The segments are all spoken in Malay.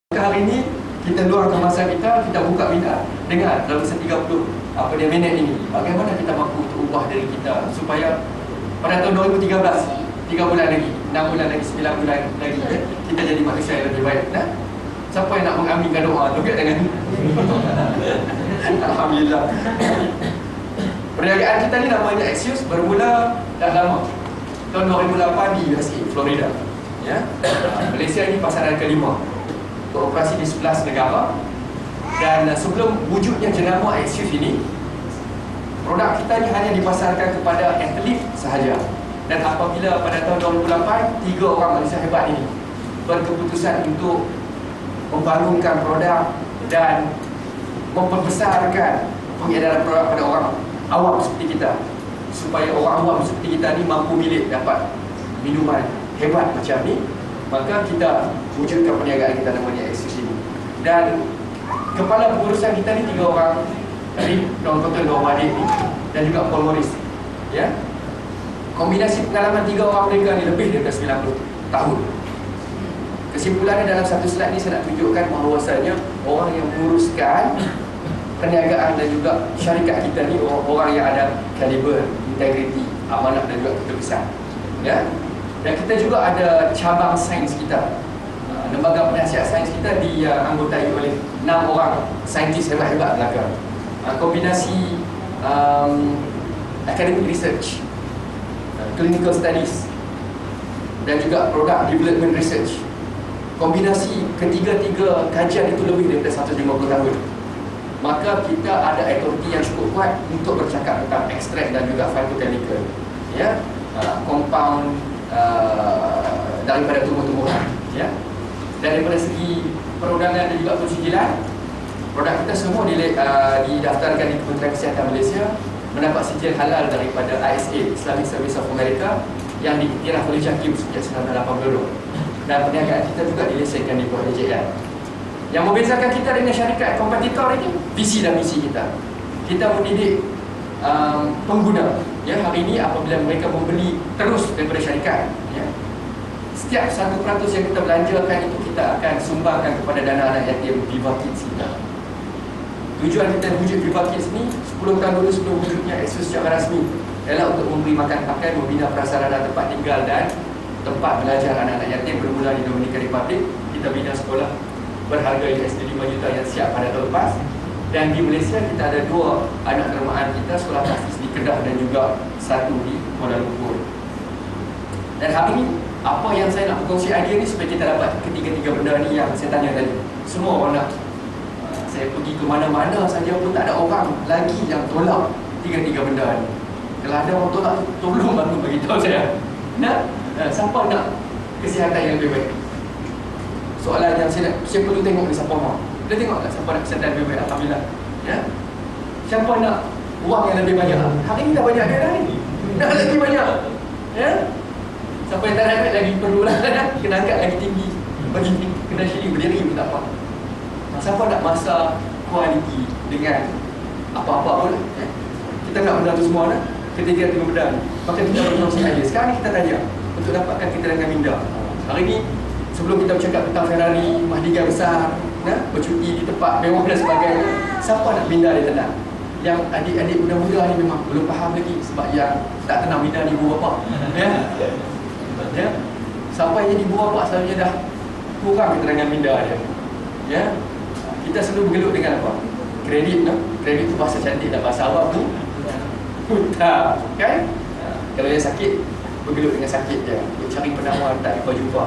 Hari ini kita luangkan masa kita buka minda. Dengar dalam 30 minit ini, bagaimana kita mampu untuk ubah diri kita supaya pada tahun 2013, 3 bulan lagi, 6 bulan lagi, 9 bulan lagi, kita jadi manusia yang lebih baik. Nah, siapa yang nak mengaminkan doa tu? Dengan Alhamdulillah. Perniagaan kita ni namanya Axios, bermula dah lama. Tahun 2008 di USA, Florida. Ya. Malaysia ini pasaran kelima, beroperasi di 11 negara. Dan sebelum wujudnya jenama Axios ini, produk kita ni hanya dipasarkan kepada atlet sahaja. Dan apabila pada tahun 2008, 3 orang Malaysia hebat ini berkeputusan untuk membangunkan produk dan memperbesarkan pengedaran produk pada orang awam seperti kita, supaya orang awam seperti kita ni mampu milik dapat minuman hebat macam ni, maka kita wujudkan perniagaan kita namanya Axios ini. Dan kepala pengurusan kita ni 3 orang dari Don Cotton, Don Madik ni, dan juga Paul Morris. Ya, kombinasi pengalaman 3 orang mereka ni lebih daripada 90 tahun. Kesimpulannya dalam satu slide ni saya nak tunjukkan bahawasanya orang yang menguruskan perniagaan dan juga syarikat kita ni orang yang ada kaliber, integriti, amanah dan juga keterbesar. Ya. Dan kita juga ada cabang sains kita. Lembaga penasihat sains kita dianggotai oleh 6 orang saintis hebat-hebat belaka. Kombinasi academic research, clinical studies dan juga product development research. Kombinasi ketiga-tiga kajian itu lebih daripada 150 tahun. Maka kita ada authority yang cukup kuat untuk bercakap tentang ekstrak dan juga phytochemical, ya, compound daripada tumbuh-tumbuhan, ya. Dan daripada segi perundangan dan juga pensijilan, produk kita semua didaftarkan di Kementerian Kesihatan Malaysia, mendapat sijil halal daripada ISA, Islamic Service of America, yang diiktiraf oleh JAKIM sejak 1982. Dan perniagaan kita juga dilesenkan di bawah DJL. Yang membezakan kita dengan syarikat kompetitor ini, visi dan misi kita. Kita mendidik pengguna. Ya, hari ini apabila mereka membeli terus daripada syarikat, ya, setiap 1% yang kita belanjakan itu kita akan sumbangkan kepada dana anak yatim Viva Kids kita. Tujuan kita wujud Viva Kids ni 10 tahun dulu sebelum wujudnya Axios secara rasmi ialah untuk memberi makan pakai, membina prasarana tempat tinggal dan tempat belajar anak-anak yatim. Bermula di Dominican Republic, kita bina sekolah berharga USD 5 juta yang siap pada tahun lepas. Dan di Malaysia kita ada 2 anak termaan kita, sekolah praktis di Kedah dan juga 1 di Kuala Lumpur. Dan hari ini apa yang saya nak berkongsi idea ni supaya kita dapat ketiga-tiga benda ni yang saya tanya tadi. Semua orang nak. Saya pergi ke mana-mana saja pun tak ada orang lagi yang tolak tiga-tiga benda ni. Kalau ada orang tolak, tolong bantu beritahu saya. Siapa nak kesihatan yang lebih baik? Soalan yang saya perlu tengok ni, siapa mau? Dia tengok tak siapa nak kesihatan lebih baik? Alhamdulillah. Ya? Siapa nak wang yang lebih banyak? Hari ni dah banyak dia dah ni. Nak lagi banyak. Ya? Siapa yang tak dapat lagi perlulah kena angkat lagi tinggi. Bagi kena syiri berdiri pun tak apa. Siapa nak masa kualiti dengan apa-apa pun, ya? Kita nak benda tu semua lah. Ketiga-tiga benda ni. Maka kita berkongsi idea. Sekarang kita tanya untuk dapatkan kita dengan minda. Hari ni sebelum kita bercakap tentang Ferrari, mahligai besar, bercuti di tempat mewah dan sebagainya, siapa nak minda dia tenang? Yang adik-adik muda-muda ni memang belum faham lagi sebab yang tak tenang minda ni ibu bapa. Ya? Ya? Siapa yang jadi ibu bapa selalunya dah kurang keterangan minda dia. Ya? Kita selalu bergelut dengan apa? Kredit, no? Kredit tu bahasa cantik dan bahasa awam tu hutang, kan? Kalau yang sakit, bergelut dengan sakit dia, cari penawar tak jumpa-jumpa.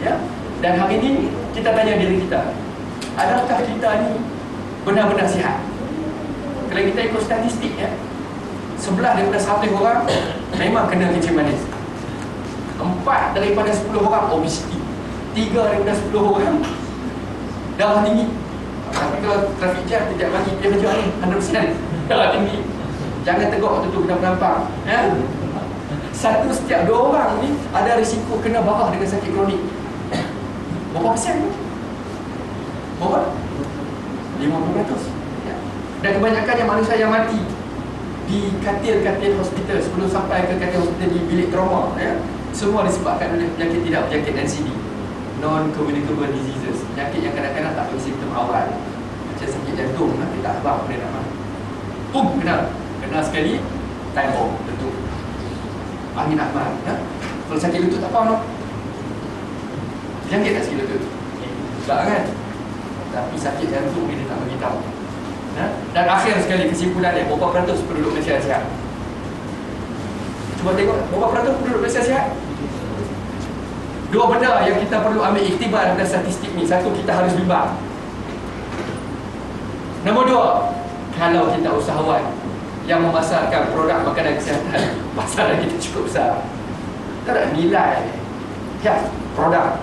Ya? Dan hari ini kita tanya diri kita, adakah kita ni benar-benar sihat? Kalau kita ikut statistik, ya, 11 daripada 100 orang memang kena kencing manis, 4 daripada 10 orang obesiti, 3 daripada 10 orang darah tinggi. Tapi kalau trafik jam tidak bagi dia kerja ni 100% darah tinggi. Jangan tegak waktu tu kena penampang, ya? 1 setiap 2 orang ni ada risiko kena barah dengan sakit kronik. Berapa persen tu? Berapa? 50%. Ya. Dan kebanyakannya manusia yang mati di katil-katil hospital sebelum sampai ke katil hospital di bilik trauma, ya, semua disebabkan oleh penyakit tidak berjangkit NCD. non-communicable diseases, penyakit yang kadang-kadang tak bagi simptom awal, macam sakit jantung, nanti tak abang boleh nak pum, kena sekali, time bomb, letup. Angin Ahmad, ya? Kalau sakit lutut tak apa, no? Jangkit tak sakit lutut? Tak kan? Tapi sakit jantung dia tak bagi tahu. Ya? Dan akhir sekali kesimpulan dia, berapa peratus penduduk Malaysia sihat? Cuba tengok, berapa peratus penduduk Malaysia sihat? Dua benda yang kita perlu ambil iktibar dalam statistik ni. Satu, kita harus bimbang. Nombor dua, kalau kita usahawan yang memasarkan produk makanan kesihatan, pasaran kita cukup besar. Tak ada nilai ya, produk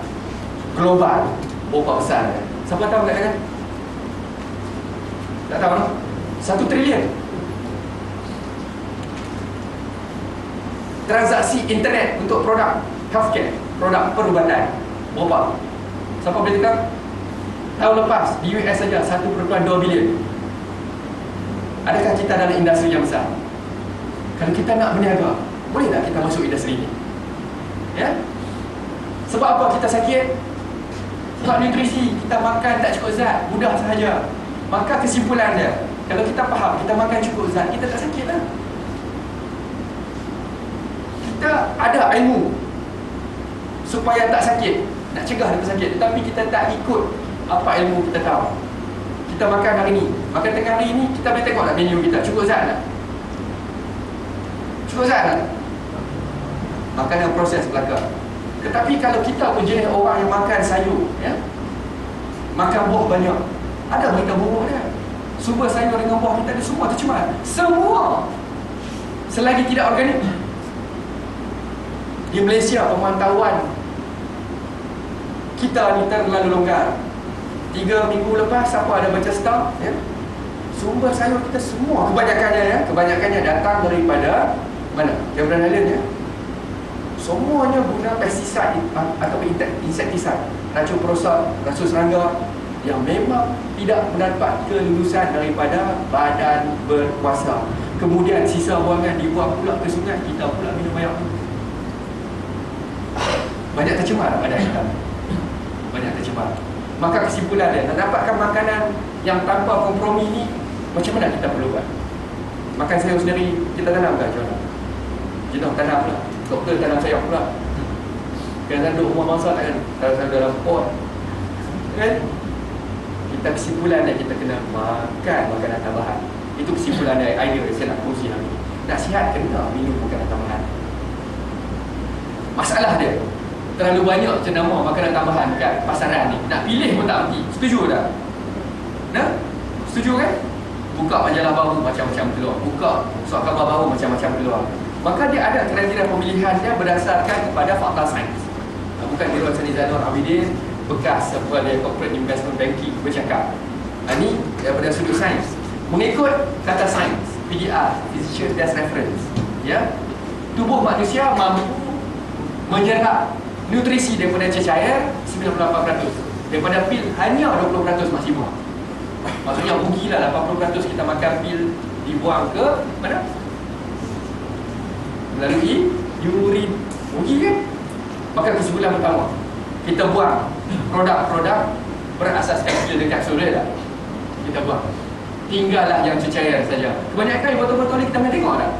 global berapa besar. Siapa tahu kan? Tak tahu, no? 1 trilion. Transaksi internet untuk produk healthcare, produk perubatan, berapa? Siapa boleh tengok? Tahun lepas di US saja 1.2 bilion. Adakah kita dalam industri yang besar? Kalau kita nak berniaga, boleh tak kita masuk industri ini? Ya? Sebab apa kita sakit? Sebab nutrisi, kita makan tak cukup zat, mudah sahaja. Maka kesimpulan dia, kalau kita faham, kita makan cukup zat, kita tak sakit lah. Kita ada ilmu supaya tak sakit, nak cegah dia sakit, tetapi kita tak ikut apa ilmu kita tahu. Kita makan hari ni, makan tengah hari ni, kita boleh tengok tak menu kita, cukup zat tak? Cukup zat tak? Makanan proses belakang. Tetapi kalau kita pun jenis orang yang makan sayur, ya, makan buah banyak, ada berita buruk dia. Sumber sayur dengan buah kita ada semua tercemar. Semua selagi tidak organik. Di Malaysia pemantauan kita ni terlalu longgar. 3 minggu lepas, siapa ada baca stok, ya, sumber sayur kita semua kebanyakannya datang daripada mana? Cameron Highland, ya. Semuanya guna pestisida atau insektisida, racun perosak, racun serangga yang memang tidak mendapat kelulusan daripada badan berkuasa. Kemudian sisa buangan dibuang pula ke sungai, kita pula minum air. Banyak tercemar badan kita. Banyak tercemar. Maka kesimpulan dia, nak dapatkan makanan yang tanpa kompromi ni, macam mana kita perlu buat? Makan sayur sendiri, kita tanam ke macam mana? Kita tanam pula. Doktor tanam sayur pula. Kadang-kadang duduk rumah masak kan, tanam dalam pot, kan? Kita kesimpulan dia, kita kena makan makanan tambahan. Itu kesimpulan dia, idea yang saya nak kongsi hari ni. Nak sihat, kena minum makanan tambahan. Masalah dia, terlalu banyak jenama makanan tambahan kat pasaran ni. Nak pilih pun tak berhenti. Setuju tak? Nah? Setuju kan? Buka majalah baru macam-macam keluar. Buka surat khabar baru macam-macam keluar. Maka dia ada kriteria pemilihan dia berdasarkan kepada fakta sains. Bukan Dirwan Sani Zainal Abidin, bekas Kepala Corporate Investment Banking bercakap. Ini daripada sudut sains. Mengikut kata sains, PDR, Physician Desk Reference, ya, tubuh manusia mampu menyerap nutrisi daripada cecair 98%, daripada pil hanya 20% maksimum. Maksudnya rugilah 80% kita makan pil dibuang ke mana? Melalui urin. Rugi kan? Maka kesimpulan pertama, kita buang produk-produk berasaskan pil dan kapsul dia tak? Kita buang. Tinggallah yang cecair saja. Kebanyakan yang botol-botol ni kita pernah tengok tak?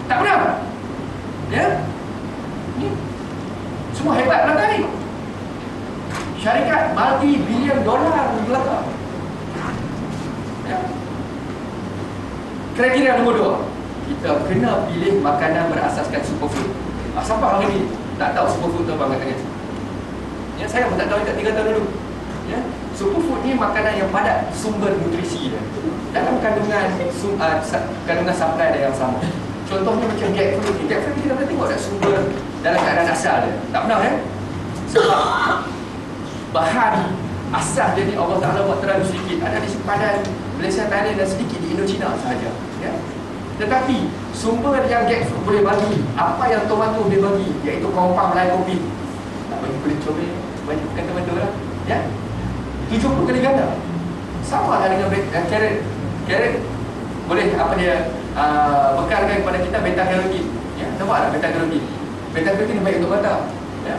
Tak pernah. Ya? Ni semua hebat belakang ni. Syarikat multi-billion dolar belakang. Ya. Kriteria nombor 2, kita kena pilih makanan berasaskan superfood. Siapa hari ni tak tahu superfood tu apa katanya? Ya, saya pun tak tahu dekat 3 tahun dulu. Ya. Superfood ni makanan yang padat sumber nutrisi dia. Dalam kandungan kandungan supply dia yang sama. Contohnya macam jackfruit ni. Jackfruit kita pernah tengok tak sumber dalam keadaan asal dia? Tak pernah ya? Sebab bahan asal dia ni Allah Ta'ala buat terlalu sedikit. Ada di sempadan Malaysia, Thailand dan sedikit di Indochina sahaja, ya? Tetapi sumber yang jackfruit boleh bagi, apa yang tomato boleh bagi, iaitu compound lycopene. Tak bagi kulit comel, bagi bukan tomato lah, ya? 70 kali ganda. Sama lah dengan carrot. Carrot boleh apa dia bekalkan kepada kita beta-carotene, ya? Nampak tak beta-carotene? Beta-carotene baik untuk mata. Ya.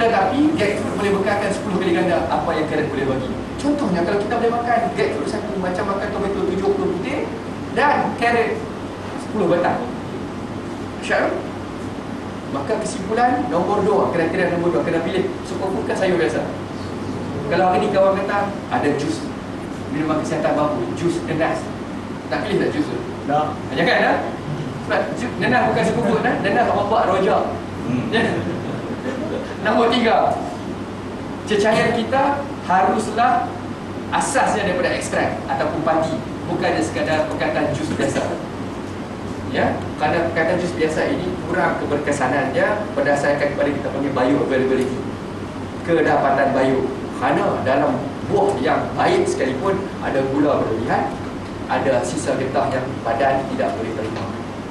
Tetapi grapefruit boleh bekalkan 10 kali ganda apa yang carrot boleh bagi. Contohnya kalau kita boleh makan grapefruit satu macam makan tomato 70 butir dan carrot 10 batang. Syarat. Maka kesimpulan nombor 2, kriteria nombor 2 kena pilih superfood kan sayur biasa. Kalau hari ni kawan kata ada jus minuman kesihatan baru, jus nenas. Tak pilih tak jus tu? Tak. Jangan dah. Sebab nenas bukan superfood dah, nenas obat rojak. Nombor 3, cecair kita haruslah asasnya daripada ekstrak ataupun padi, bukannya sekadar perkataan jus biasa. Ya, kerana perkataan jus biasa ini kurang keberkesanannya berdasarkan kepada kita panggil bioavailability, kedapatan bio. Kerana dalam buah yang baik sekalipun ada gula berlebihan, ada sisa getah yang badan tidak boleh terima.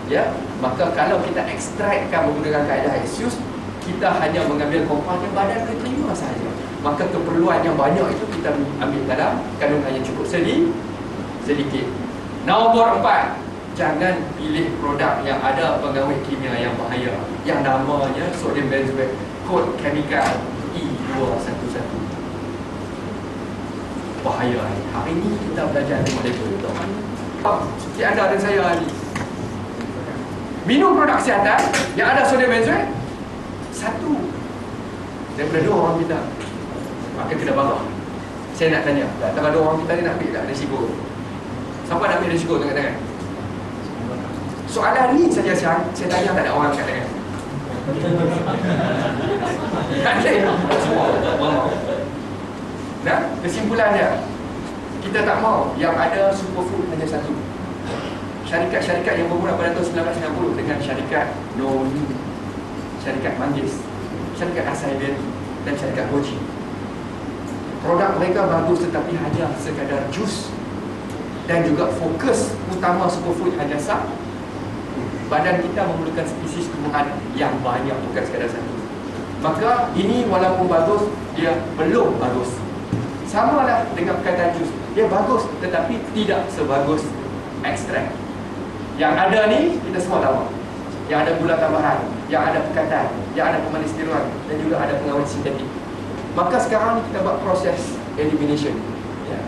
Ya, maka kalau kita ekstrakkan menggunakan kaedah Hesius, kita hanya mengambil kompound yang badan boleh terima sahaja. Maka keperluan yang banyak itu kita ambil dalam kandungan yang cukup sedikit. Nombor 4, jangan pilih produk yang ada pengawet kimia yang bahaya, yang namanya sodium benzoate, kod chemical E211. Bahaya ni. Hari ni kita belajar tengok label. Seperti anda dan saya hari minum produk kesihatan yang ada sodium benzoate, 1 daripada 2 orang kita maka kena barah. Saya nak tanya, antara 2 orang kita ni nak ambil tak risiko? Siapa nak ambil risiko tengok-tengok? Soalan ni saja saya tanya, tak ada orang angkat tangan. Tak ada. Semua mau. Nah, kesimpulannya kita tak mau yang ada superfood hanya 1. Syarikat-syarikat yang bermula pada tahun 1990 dengan syarikat Noni, syarikat Manggis, syarikat Acai Berry dan syarikat Goji. Produk mereka bagus tetapi hanya sekadar jus dan juga fokus utama superfood hanya sah. Badan kita memerlukan spesies tumbuhan yang banyak, bukan sekadar 1. Maka ini walaupun bagus, dia belum bagus. Sama lah dengan perkataan jus, dia bagus tetapi tidak sebagus ekstrak. Yang ada ni kita semua tahu, yang ada gula tambahan, yang ada pekatan, yang ada pemanis steroid dan juga ada pengawet sintetik. Maka sekarang ni kita buat proses elimination, ya.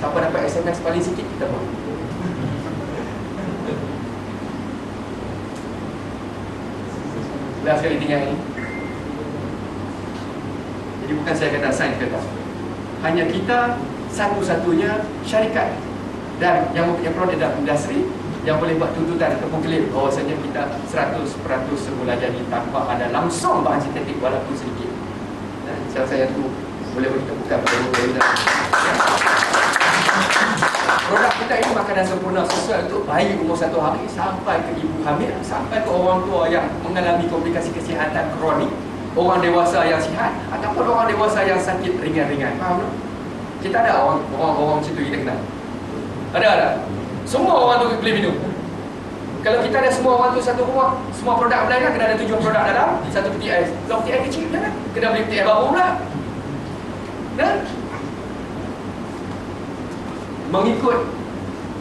Siapa dapat SMS paling sikit kita buat. Last sekali tinggal ni. Jadi bukan saya kata sains kata, hanya kita satu-satunya syarikat dan yang mempunyai produk dalam industri yang boleh buat tuntutan ataupun klaim bahawasanya kita 100% semula jadi tanpa ada langsung bahan sintetik walaupun sedikit. Dan saya tu boleh kita buka pada muka. Produk kita ini makanan sempurna sesuai untuk bayi umur 1 hari sampai ke ibu hamil, sampai ke orang tua yang mengalami komplikasi kesihatan kronik, orang dewasa yang sihat ataupun orang dewasa yang sakit ringan-ringan. Faham tak? Kita ada orang macam tu kita kenal. Ada. Semua orang tu boleh minum. Kalau kita ada semua orang tu satu rumah, semua produk berlainan, kena ada 7 produk dalam satu peti ais. Kalau peti ais kecil dah, kena beli peti ais baru pula. Dan mengikut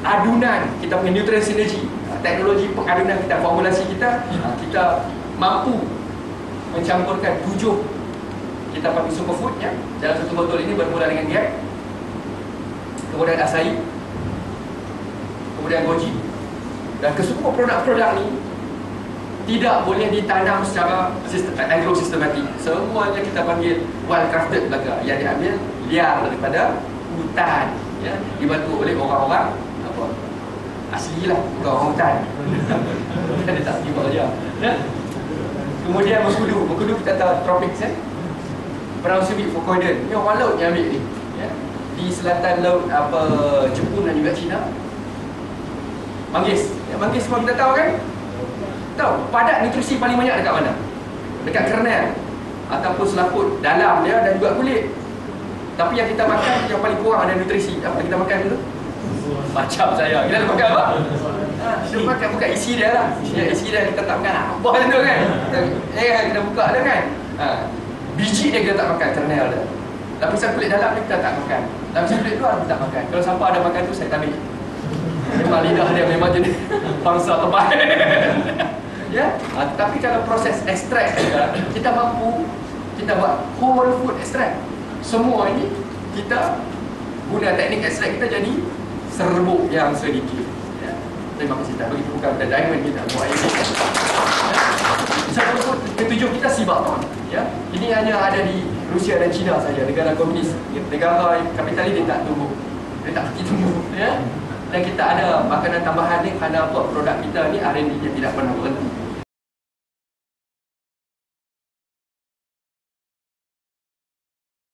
adunan kita punya nutrient synergy, teknologi pengadunan kita, formulasi kita, kita mampu mencampurkan 7 kita panggil superfood ya. Dalam satu botol ini bermula dengan Gap, kemudian Acai, kemudian Goji. Dan kesemua produk-produk ni tidak boleh ditanam secara agrosistematik. Semuanya kita panggil wild crafted belaka, yang diambil liar daripada hutan ya, dibantu oleh orang-orang apa? Asli lah, bukan orang hutan. Dia tak tiba je. Ya? Kemudian mengkudu kita tahu tropics ya. Pronounced Fukoiden. Ni orang laut yang ambil ni. Ya. Di selatan laut apa Jepun dan juga China. Manggis. Ya, manggis semua kita tahu kan? Tahu padat nutrisi paling banyak dekat mana? Dekat kernel ataupun selaput dalam dia dan juga kulit. Tapi yang kita makan yang paling kurang ada nutrisi. Apa kita makan dulu? Macam saya. Kita makan apa? Kita makan bukan isi dia lah. Ya, isi dia kita tak makan apa tu kan? Kita buka dia kan? Biji dia kita tak makan, kernel dia. Lapisan kulit dalam dia kita tak makan. Lapisan kulit luar kita tak makan. Kalau siapa ada makan tu saya tak ambil. Memang lidah dia memang jenis bangsa terbaik. Ya, tapi kalau proses ekstrak kita mampu kita buat whole food extract. Semua ini kita guna teknik ekstrak kita jadi serbuk yang sedikit. Ya. Terima kasih tak begitu bukan pada diamond kita buat ini. Misalnya ketujuh kita Cibaton. Ya. Ini hanya ada di Rusia dan China saja, negara komunis. Negara kapitalis dia tak tumbuh. Dia tak pergi tumbuh. Ya. Dan kita ada makanan tambahan ni kerana buat produk kita ni R&D dia tidak pernah berhenti.